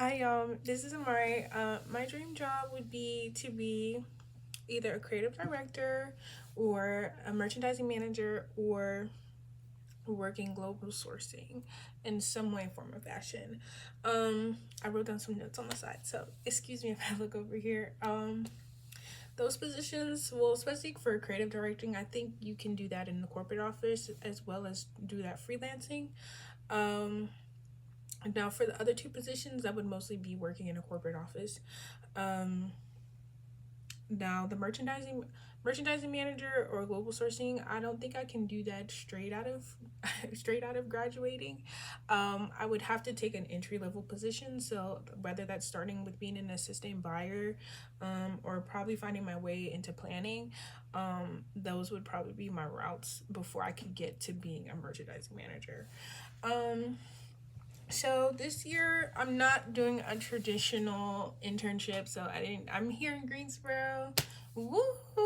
This is Amari. My dream job would be to be either a creative director or a merchandising manager or working global sourcing in some way, form, or fashion. I wrote down some notes on the side, so excuse me if I look over here. Those positions, well, especially for creative directing, I think you can do that in the corporate office as well as do that freelancing. Um, Now, for the other two positions, I would mostly be working in a corporate office. Um, Now, the merchandising manager or global sourcing, I don't think I can do that straight out of straight out of graduating. I would have to take an entry level position. So whether that's starting with being an assistant buyer, or probably finding my way into planning, those would probably be my routes before I could get to being a merchandising manager. Um, so this year I'm not doing a traditional internship. So I'm here in Greensboro. Woo,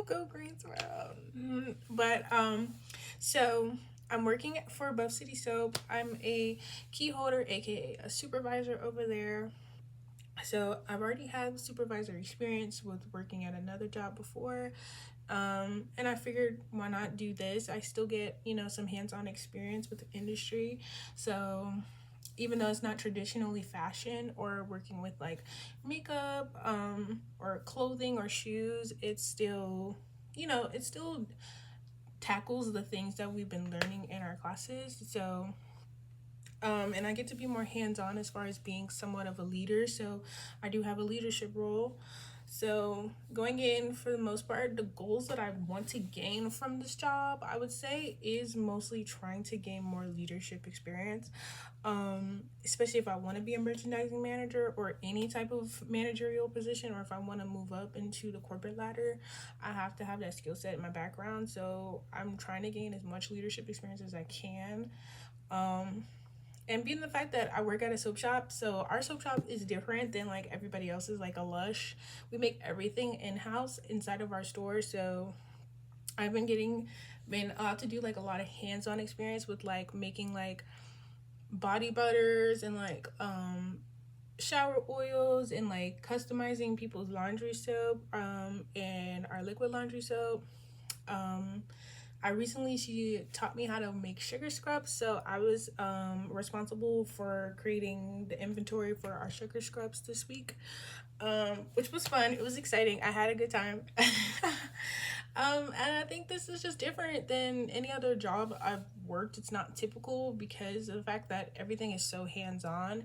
go Greensboro. So I'm working for Buff City Soap. I'm a key holder, aka a supervisor over there. So I've already had supervisor experience with working at another job before. And I figured, why not do this? I still get, some hands-on experience with the industry. So even though it's not traditionally fashion or working with like makeup, or clothing or shoes, it still tackles the things that we've been learning in our classes. So and I get to be more hands on as far as being somewhat of a leader. So I do have a leadership role. So going in, for the most part, the goals that I want to gain from this job, I would say, is mostly trying to gain more leadership experience. Especially if I want to be a merchandising manager or any type of managerial position, or if I want to move up into the corporate ladder, I have to have that skill set in my background. So I'm trying to gain as much leadership experience as I can. Um, and being the fact that I work at a soap shop, so our soap shop is different than like everybody else's, like a Lush. We make everything in house inside of our store. So I've been allowed to do like a lot of hands on experience with like making like body butters and like shower oils and like customizing people's laundry soap, and our liquid laundry soap. Um I recently She taught me how to make sugar scrubs, so I was responsible for creating the inventory for our sugar scrubs this week, which was fun. It was exciting. I had a good time. And I think this is just different than any other job I've worked. It's not typical because of the fact that everything is so hands on,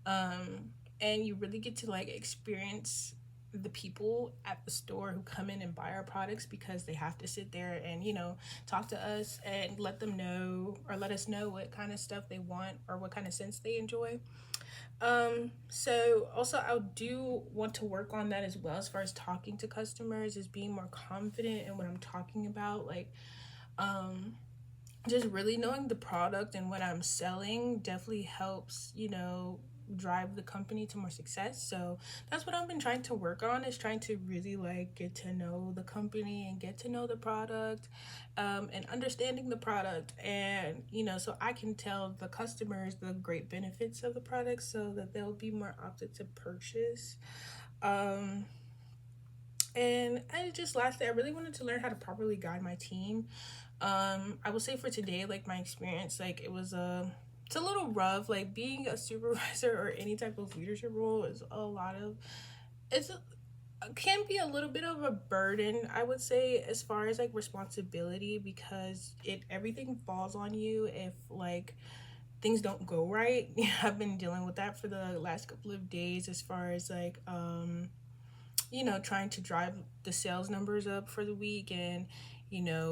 and you really get to like experience the people at the store who come in and buy our products, because they have to sit there and talk to us and let us know what kind of stuff they want or what kind of scents they enjoy. So also I do want to work on that as well, as far as talking to customers, is being more confident in what I'm talking about. Like, um, just really knowing the product and what I'm selling definitely helps, drive the company to more success. So that's what I've been trying to work on, is trying to really like get to know the company and get to know the product, and understanding the product, and so I can tell the customers the great benefits of the product so that they'll be more opted to purchase. Um, and just lastly, I really wanted to learn how to properly guide my team. I would say for today, like my experience, like it's a little rough. Like being a supervisor or any type of leadership role is a lot of it's can be a little bit of a burden, I would say, as far as like responsibility, because it everything falls on you if like things don't go right. I've been dealing with that for the last couple of days, as far as like trying to drive the sales numbers up for the week, and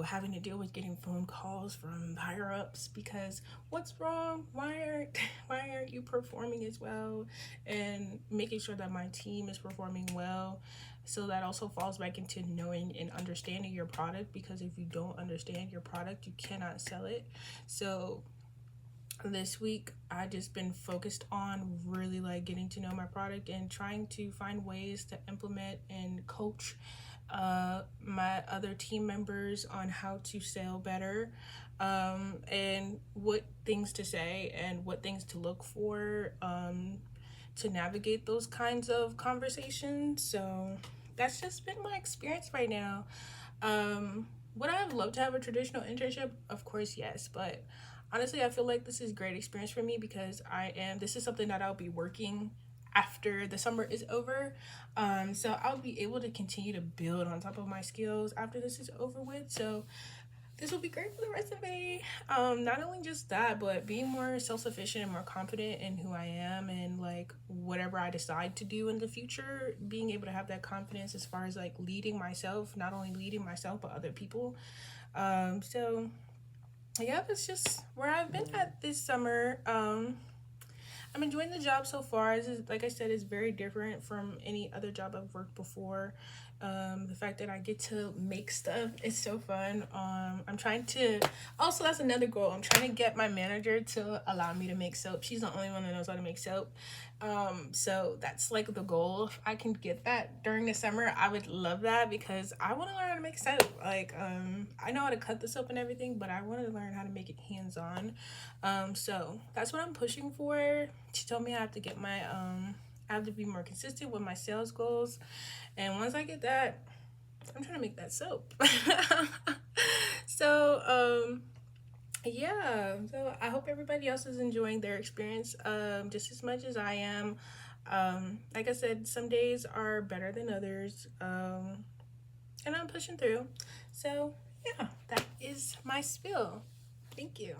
having to deal with getting phone calls from higher ups because what's wrong? Why aren't you performing as well? And making sure that my team is performing well. So that also falls back into knowing and understanding your product, because if you don't understand your product, you cannot sell it. So this week I just been focused on really like getting to know my product and trying to find ways to implement and coach my other team members on how to sell better, and what things to say and what things to look for, to navigate those kinds of conversations. So that's just been my experience right now. Would I have loved to have a traditional internship? Of course, yes. But honestly, I feel like this is great experience for me because this is something that I'll be working after the summer is over. So I'll be able to continue to build on top of my skills after this is over with. So this will be great for the resume. Not only just that, but being more self-sufficient and more confident in who I am and like whatever I decide to do in the future, being able to have that confidence as far as like leading myself, not only leading myself but other people. So yeah, that's just where I've been at this summer. I'm enjoying the job so far. Like I said, it's very different from any other job I've worked before. The fact that I get to make stuff is so fun. I'm trying to, also, that's another goal. I'm trying to get my manager to allow me to make soap. She's the only one that knows how to make soap. So that's like the goal. If I can get that during the summer, I would love that because I want to learn how to make soap. Like, I know how to cut the soap and everything, but I want to learn how to make it hands-on. So that's what I'm pushing for. She told me I have to get I have to be more consistent with my sales goals. And once I get that, I'm trying to make that soap. So, yeah. So I hope everybody else is enjoying their experience just as much as I am. Like I said, some days are better than others. And I'm pushing through. So, yeah, that is my spill. Thank you.